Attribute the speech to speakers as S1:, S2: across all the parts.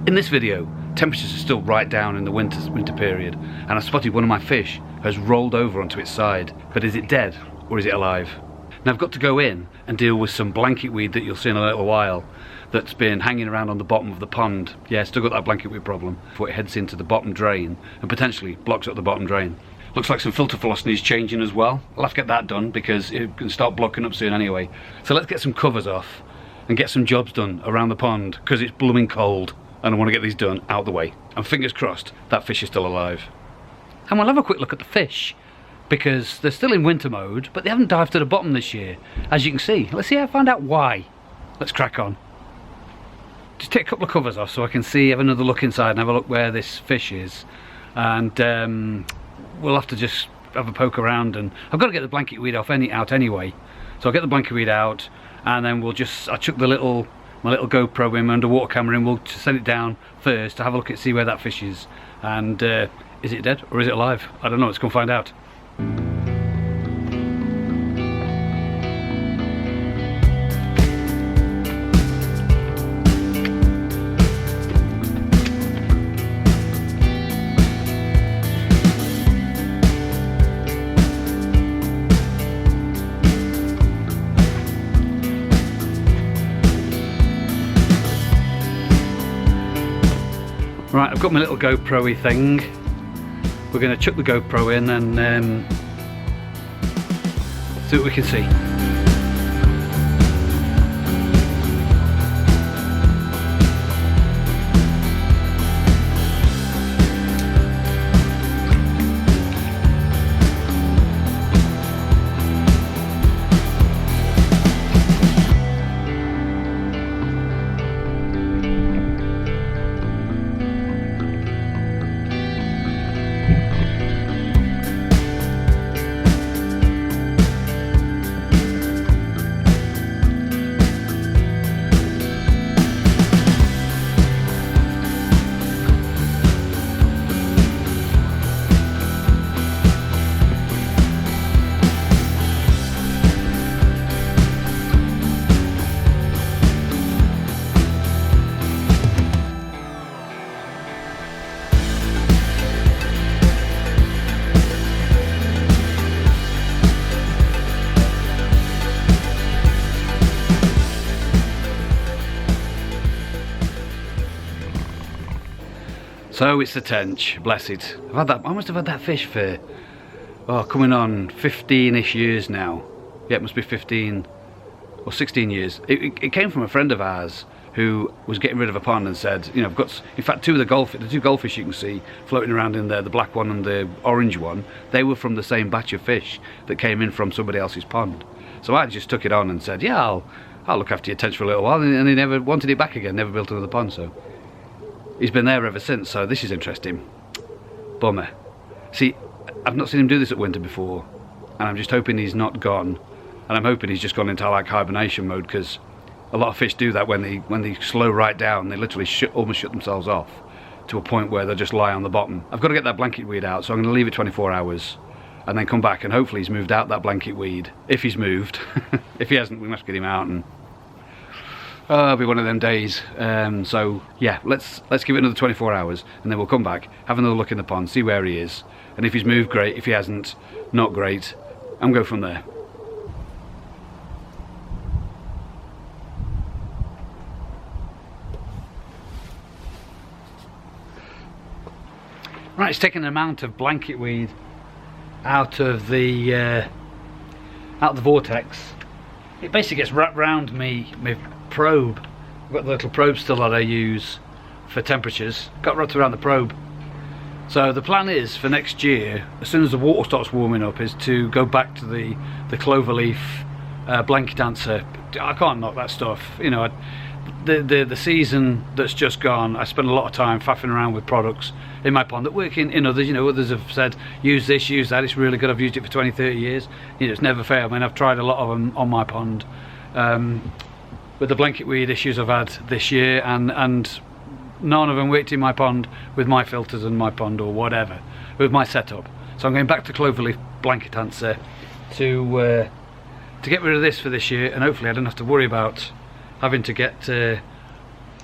S1: In this video, temperatures are still right down in the winter period, and I spotted one of my fish has rolled over onto its side. But is it dead or is it alive? Now I've got to go in and deal with some blanket weed that you'll see in a little while that's been hanging around on the bottom of the pond. Yeah, still got that blanket weed problem before it heads into the bottom drain and potentially blocks up the bottom drain. Looks like some filter floss needs changing as well. I'll have to get that done because it can start blocking up soon anyway. So let's get some covers off and get some jobs done around the pond because it's blooming cold and I want to get these done out of the way. And fingers crossed that fish is still alive. And we'll have a quick look at the fish because they're still in winter mode, but they haven't dived to the bottom this year, as you can see. Let's see how I find out why. Let's crack on. Just take a couple of covers off so I can see, have another look inside and have a look where this fish is. And we'll have to just have a poke around, and I've got to get the blanket weed out anyway. So I'll get the blanket weed out and then I'll chuck my little GoPro in, my underwater camera in, we'll send it down first to have a look at, see where that fish is. And is it dead or is it alive? I don't know, let's go and find out. Right, I've got my little GoPro-y thing. We're going to chuck the GoPro in and see what we can see. So it's the tench, blessed. I must have had that fish for, coming on 15-ish years now. Yeah, it must be 15 or 16 years. It came from a friend of ours who was getting rid of a pond and said, you know, I've got, in fact, the two goldfish you can see floating around in there, the black one and the orange one, they were from the same batch of fish that came in from somebody else's pond. So I just took it on and said, yeah, I'll look after your tench for a little while, and he never wanted it back again, never built another pond, so he's been there ever since. So this is interesting. Bummer. See, I've not seen him do this at winter before, and I'm just hoping he's not gone, and I'm hoping he's just gone into like hibernation mode, because a lot of fish do that when they slow right down. They literally almost shut themselves off to a point where they just lie on the bottom. I've got to get that blanket weed out, so I'm going to leave it 24 hours and then come back, and hopefully he's moved out that blanket weed, if he's moved. If he hasn't, we must get him out, and it'll be one of them days. So yeah, let's give it another 24 hours and then we'll come back, have another look in the pond, see where he is, and if he's moved, great. If he hasn't, not great, and go from there. Right, it's taken an amount of blanket weed out of the vortex. It basically gets wrapped around my probe. I've got the little probe still that I use for temperatures. Got wrapped around the probe. So the plan is for next year, as soon as the water starts warming up, is to go back to the cloverleaf blanket answer. I can't knock that stuff. You know, the season that's just gone, I spent a lot of time faffing around with products in my pond that work in others. You know, others have said use this, use that, it's really good, I've used it for 20-30 years. You know, it's never failed. I mean, I've tried a lot of them on my pond with the blanket weed issues I've had this year, and none of them worked in my pond with my filters and my pond or whatever, with my setup. So I'm going back to cloverleaf blanket answer to get rid of this for this year, and hopefully I don't have to worry about having to get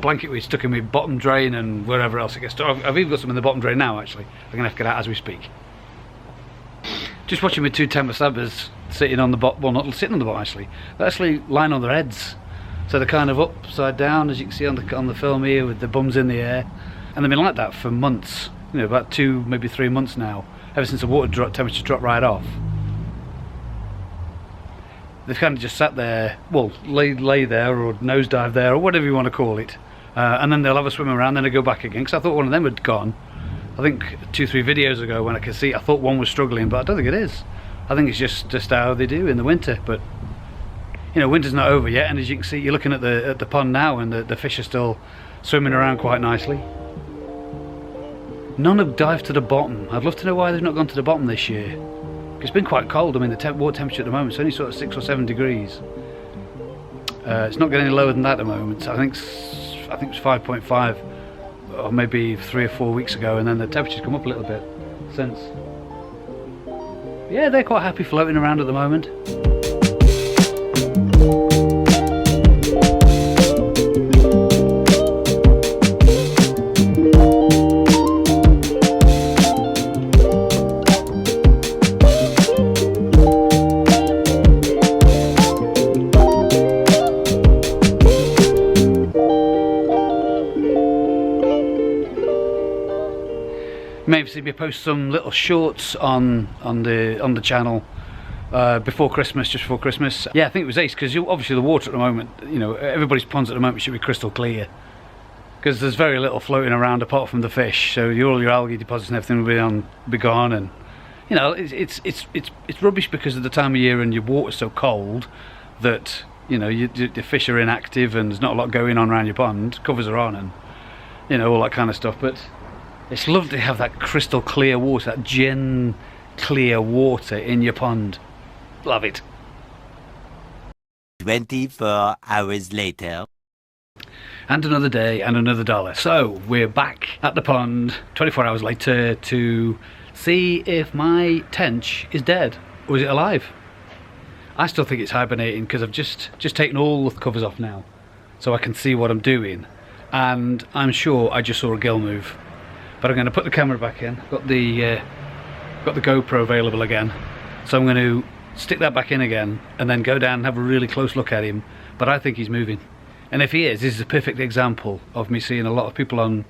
S1: blanket weed stuck in my bottom drain and wherever else it gets stuck. I've even got some in the bottom drain now actually. I'm going to have to get out as we speak. Just watching my 2 tempest sabbers sitting on the bottom, well not sitting on the bottom actually, they're actually lying on their heads. So they're kind of upside down, as you can see on the film here, with the bums in the air. And they've been like that for months, you know, about 2, maybe 3 months now, ever since the water temperature dropped right off. They've kind of just sat there, well, lay there, or nosedive there, or whatever you want to call it. And then they'll have a swim around, then they go back again, because I thought one of them had gone. I think 2-3 videos ago when I could see, I thought one was struggling, but I don't think it is. I think it's just how they do in the winter, but you know, winter's not over yet, and as you can see, you're looking at the pond now, and the fish are still swimming around quite nicely. None have dived to the bottom. I'd love to know why they've not gone to the bottom this year. It's been quite cold. I mean, the water temperature at the moment is only sort of 6 or 7 degrees. It's not getting any lower than that at the moment. I think it was 5.5, or maybe 3 or 4 weeks ago, and then the temperature's come up a little bit since. Yeah, they're quite happy floating around at the moment. Maybe see me post some little shorts on the channel before Christmas, just before Christmas. Yeah, I think it was ace, because obviously the water at the moment, you know, everybody's ponds at the moment should be crystal clear, because there's very little floating around apart from the fish. So all your algae deposits and everything will be gone, and you know, it's rubbish because of the time of year and your water's so cold that, you know, the fish are inactive and there's not a lot going on around your pond. Covers are on and, you know, all that kind of stuff. But it's lovely to have that crystal clear water, that gin clear water in your pond. Love it.
S2: 24 hours later.
S1: And another day and another dollar. So we're back at the pond 24 hours later to see if my tench is dead or is it alive. I still think it's hibernating because I've just taken all the covers off now so I can see what I'm doing, and I'm sure I just saw a gill move. But I'm going to put the camera back in. Got the GoPro available again, so I'm going to stick that back in again and then go down and have a really close look at him. But I think he's moving, and if he is, this is a perfect example of me seeing a lot of people on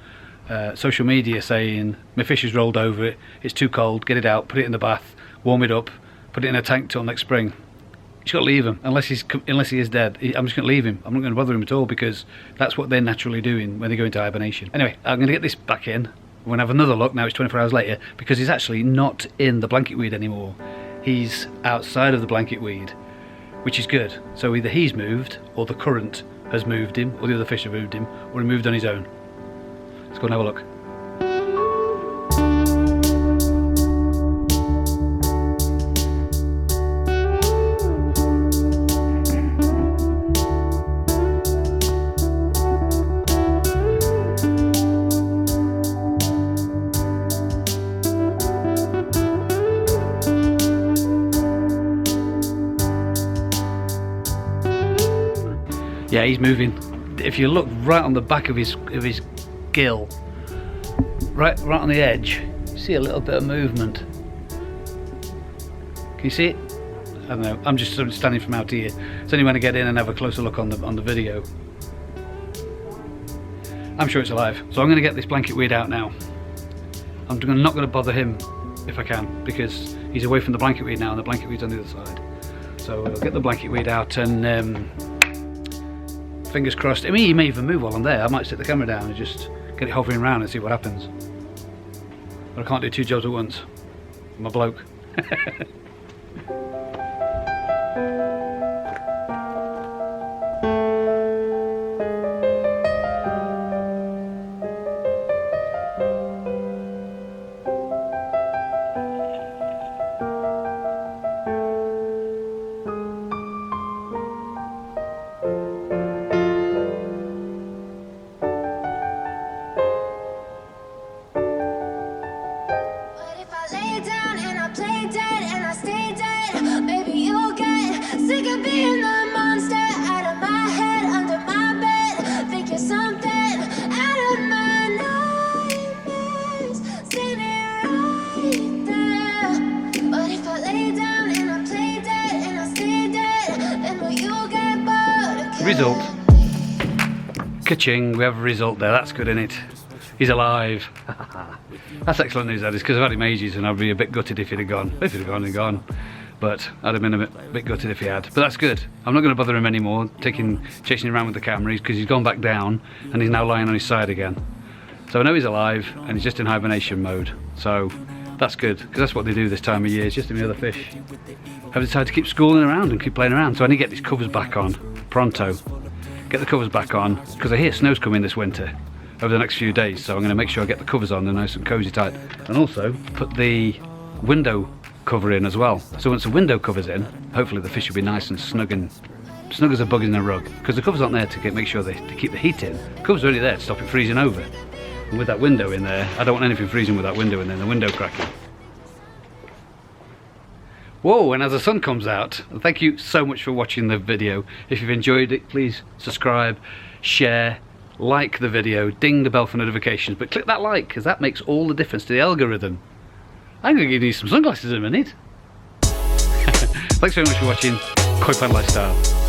S1: social media saying my fish is rolled over, it's too cold, get it out, put it in the bath, warm it up, put it in a tank till next spring. You just got to leave him unless he is dead. I'm just going to leave him. I'm not going to bother him at all, because that's what they're naturally doing when they go into hibernation. Anyway, I'm going to get this back in. We're going to have another look now. It's 24 hours later, because he's actually not in the blanket weed anymore. He's outside of the blanket weed, which is good. So either he's moved, or the current has moved him, or the other fish have moved him, or he moved on his own. Let's go and have a look. Yeah, he's moving. If you look right on the back of his gill, right on the edge, you see a little bit of movement. Can you see it? I don't know. I'm just sort of standing from out here. It's only when I get in and have a closer look on the video. I'm sure it's alive. So I'm going to get this blanket weed out now. I'm not going to bother him if I can, because he's away from the blanket weed now, and the blanket weed's on the other side. So I'll get the blanket weed out and. Fingers crossed. I mean, he may even move while I'm there. I might set the camera down and just get it hovering around and see what happens. But I can't do 2 jobs at once. I'm a bloke. result. Ka-ching, we have a result there. That's good, isn't it? He's alive. That's excellent news, that is, because I've had him ages and I'd be a bit gutted if he'd have gone. If he'd have gone, he'd gone. But I'd have been a bit gutted if he had. But that's good. I'm not going to bother him anymore, chasing him around with the camera, because he's gone back down and he's now lying on his side again. So I know he's alive and he's just in hibernation mode. So that's good, because that's what they do this time of year. It's just the other fish have decided to keep schooling around and keep playing around. So I need to get these covers back on pronto. Get the covers back on, because I hear snow's coming this winter over the next few days. So I'm going to make sure I get the covers on. They're nice and cozy tight. And also put the window cover in as well. So once the window cover's in, hopefully the fish will be nice and snug as a bug in a rug, because the covers aren't there to make sure to keep the heat in. The covers are only there to stop it freezing over. And with that window in there, I don't want anything freezing with that window in there, the window cracking. Whoa, and as the sun comes out, thank you so much for watching the video. If you've enjoyed it, please subscribe, share, like the video, ding the bell for notifications, but click that like, because that makes all the difference to the algorithm. I'm going to give you some sunglasses in a minute. Thanks very much for watching Koi Pan Lifestyle.